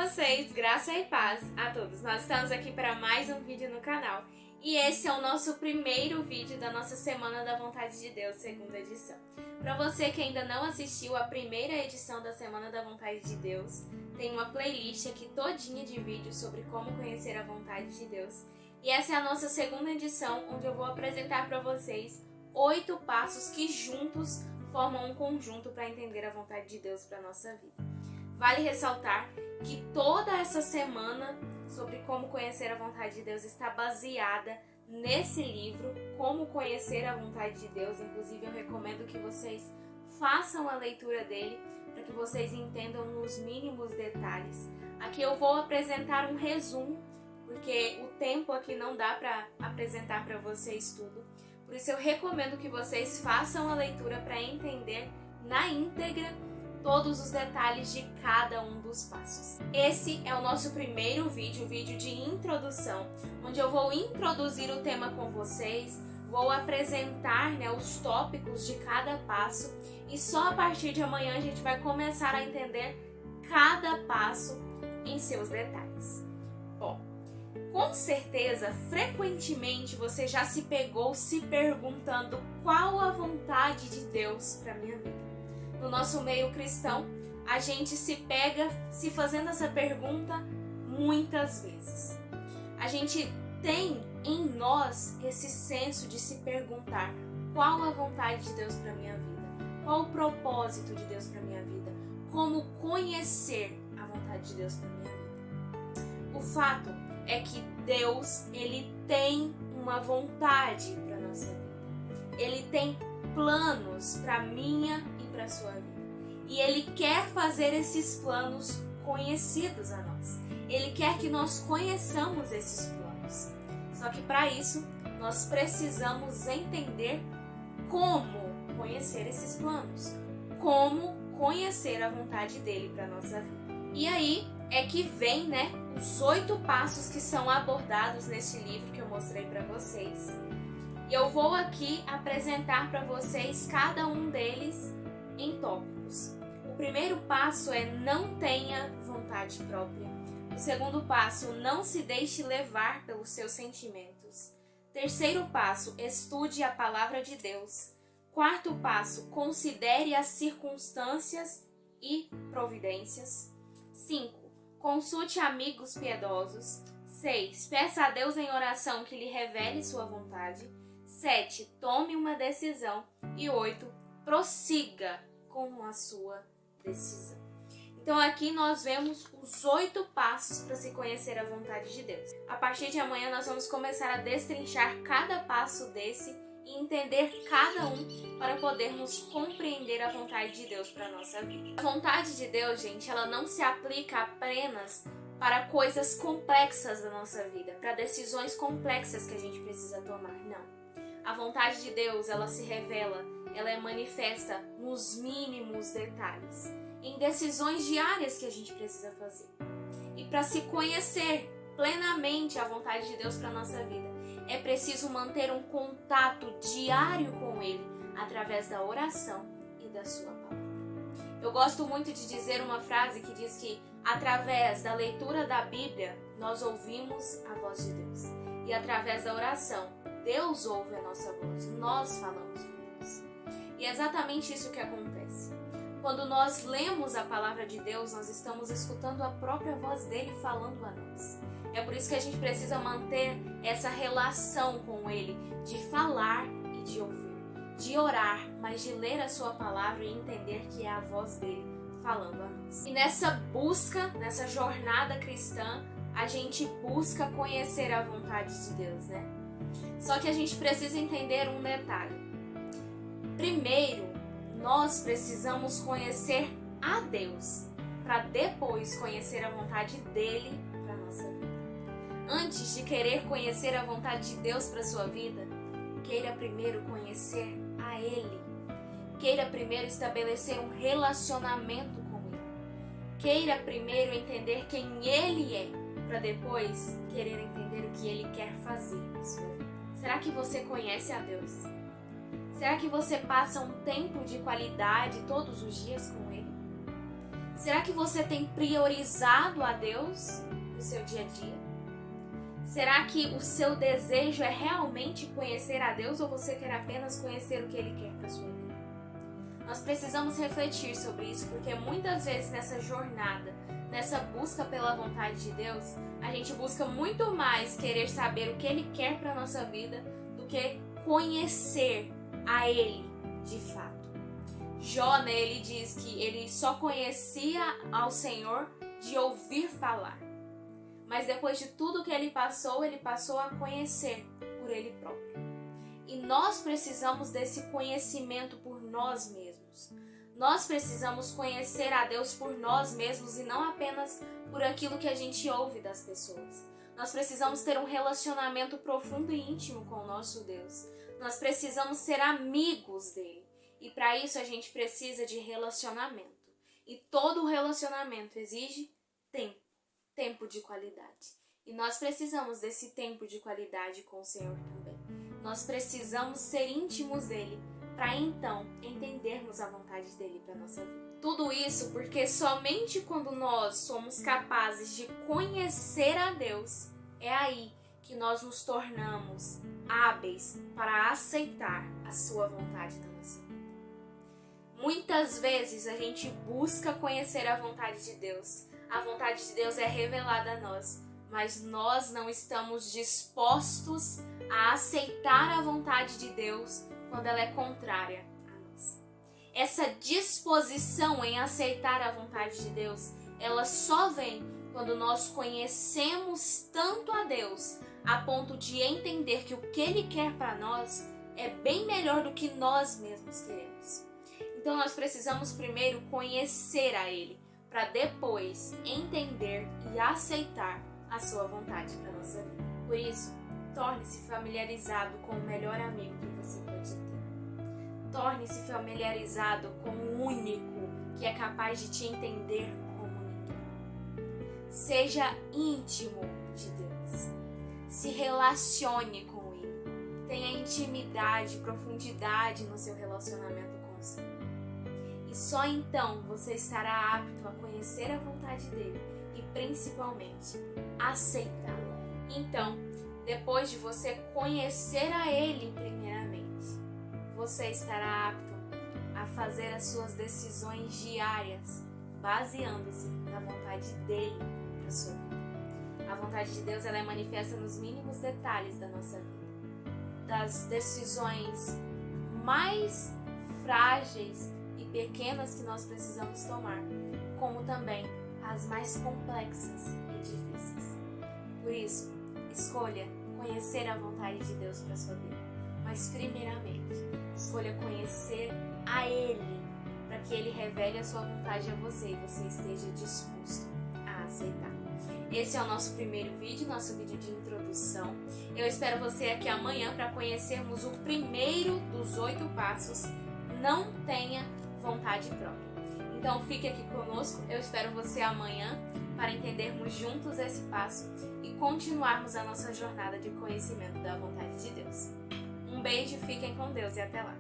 vocês, graça e paz a todos. Nós estamos aqui para mais um vídeo no canal e esse é o nosso primeiro vídeo da nossa Semana da Vontade de Deus, segunda edição. Para você que ainda não assistiu a primeira edição da Semana da Vontade de Deus, tem uma playlist aqui todinha de vídeos sobre como conhecer a vontade de Deus. E essa é a nossa segunda edição, onde eu vou apresentar para vocês 8 passos que juntos formam um conjunto para entender a vontade de Deus para a nossa vida. Vale ressaltar que toda essa semana sobre como conhecer a vontade de Deus está baseada nesse livro, Como Conhecer a Vontade de Deus. Inclusive, eu recomendo que vocês façam a leitura dele para que vocês entendam nos mínimos detalhes. Aqui eu vou apresentar um resumo, porque o tempo aqui não dá para apresentar para vocês tudo. Por isso, eu recomendo que vocês façam a leitura para entender na íntegra todos os detalhes de cada um dos passos. Esse é o nosso primeiro vídeo, o vídeo de introdução, onde eu vou introduzir o tema com vocês, vou apresentar, os tópicos de cada passo e só a partir de amanhã a gente vai começar a entender cada passo em seus detalhes. Bom, com certeza, frequentemente você já se pegou se perguntando qual a vontade de Deus para minha vida. No nosso meio cristão, a gente se pega se fazendo essa pergunta muitas vezes. A gente tem em nós esse senso de se perguntar qual a vontade de Deus para minha vida, qual o propósito de Deus para minha vida, como conhecer a vontade de Deus para minha vida. O fato é que Deus, ele tem uma vontade para nossa vida. Ele tem planos para minha e para sua vida. E ele quer fazer esses planos conhecidos a nós. Ele quer que nós conheçamos esses planos. Só que para isso, nós precisamos entender como conhecer esses planos, como conhecer a vontade dele para nossa vida. E aí é que vem, os 8 passos que são abordados neste livro que eu mostrei para vocês. E eu vou aqui apresentar para vocês cada um deles em tópicos. O primeiro passo é não tenha vontade própria. O segundo passo, não se deixe levar pelos seus sentimentos. Terceiro passo, estude a palavra de Deus. Quarto passo, considere as circunstâncias e providências. 5. Consulte amigos piedosos. 6. Peça a Deus em oração que lhe revele sua vontade. 7. Tome uma decisão. E 8. Prossiga com a sua decisão. Então aqui nós vemos os 8 passos para se conhecer a vontade de Deus. A partir de amanhã nós vamos começar a destrinchar cada passo desse e entender cada um para podermos compreender a vontade de Deus para a nossa vida. A vontade de Deus, gente, ela não se aplica apenas para coisas complexas da nossa vida, para decisões complexas que a gente precisa tomar, não. A vontade de Deus, ela se revela, ela é manifesta nos mínimos detalhes, em decisões diárias que a gente precisa fazer. E para se conhecer plenamente a vontade de Deus para a nossa vida, é preciso manter um contato diário com Ele, através da oração e da sua palavra. Eu gosto muito de dizer uma frase que diz que, através da leitura da Bíblia, nós ouvimos a voz de Deus. E através da oração, Deus ouve a nossa voz, nós falamos com Deus. E é exatamente isso que acontece. Quando nós lemos a palavra de Deus, nós estamos escutando a própria voz dele falando a nós. É por isso que a gente precisa manter essa relação com ele, de falar e de ouvir, de orar, mas de ler a sua palavra e entender que é a voz dele falando a nós. E nessa busca, nessa jornada cristã, a gente busca conhecer a vontade de Deus, Só que a gente precisa entender um detalhe. Primeiro, nós precisamos conhecer a Deus, para depois conhecer a vontade dele para a nossa vida. Antes de querer conhecer a vontade de Deus para a sua vida, queira primeiro conhecer a Ele. Queira primeiro estabelecer um relacionamento com Ele. Queira primeiro entender quem Ele é, para depois querer entender o que Ele quer fazer na sua vida. Será que você conhece a Deus? Será que você passa um tempo de qualidade todos os dias com Ele? Será que você tem priorizado a Deus no seu dia a dia? Será que o seu desejo é realmente conhecer a Deus ou você quer apenas conhecer o que Ele quer para sua vida? Nós precisamos refletir sobre isso, porque muitas vezes nessa jornada, nessa busca pela vontade de Deus, a gente busca muito mais querer saber o que Ele quer para nossa vida do que conhecer a Ele de fato. Jó, ele diz que ele só conhecia ao Senhor de ouvir falar. Mas depois de tudo que ele passou a conhecer por ele próprio. E nós precisamos desse conhecimento por nós mesmos. Nós precisamos conhecer a Deus por nós mesmos e não apenas por aquilo que a gente ouve das pessoas. Nós precisamos ter um relacionamento profundo e íntimo com o nosso Deus. Nós precisamos ser amigos dele. E para isso a gente precisa de relacionamento. E todo relacionamento exige tempo de qualidade. E nós precisamos desse tempo de qualidade com o Senhor também. Nós precisamos ser íntimos dele para então entendermos a vontade dele para nossa vida. Tudo isso porque somente quando nós somos capazes de conhecer a Deus, é aí que nós nos tornamos hábeis para aceitar a sua vontade da nossa vida. Muitas vezes a gente busca conhecer a vontade de Deus. A vontade de Deus é revelada a nós, mas nós não estamos dispostos a aceitar a vontade de Deus quando ela é contrária a nós. Essa disposição em aceitar a vontade de Deus, ela só vem quando nós conhecemos tanto a Deus a ponto de entender que o que Ele quer para nós é bem melhor do que nós mesmos queremos. Então nós precisamos primeiro conhecer a Ele, para depois entender e aceitar a sua vontade para a nossa vida. Por isso, torne-se familiarizado com o melhor amigo que você pode ter. Torne-se familiarizado com o único que é capaz de te entender como ninguém. Seja íntimo de Deus. Se relacione com Ele. Tenha intimidade, profundidade no seu relacionamento com o Senhor. E só então você estará apto a conhecer a vontade dele e principalmente aceitá-la. Então, depois de você conhecer a ele primeiramente, você estará apto a fazer as suas decisões diárias baseando-se na vontade dele para sua vida. A vontade de Deus ela é manifesta nos mínimos detalhes da nossa vida, das decisões mais frágeis e pequenas que nós precisamos tomar, como também as mais complexas e difíceis. Por isso, escolha conhecer a vontade de Deus para a sua vida, mas primeiramente, escolha conhecer a Ele, para que Ele revele a sua vontade a você e você esteja disposto a aceitar. Esse é o nosso primeiro vídeo, nosso vídeo de introdução. Eu espero você aqui amanhã para conhecermos o primeiro dos 8 passos. Não tenha vontade própria. Então fique aqui conosco, eu espero você amanhã para entendermos juntos esse passo e continuarmos a nossa jornada de conhecimento da vontade de Deus. Um beijo, fiquem com Deus e até lá!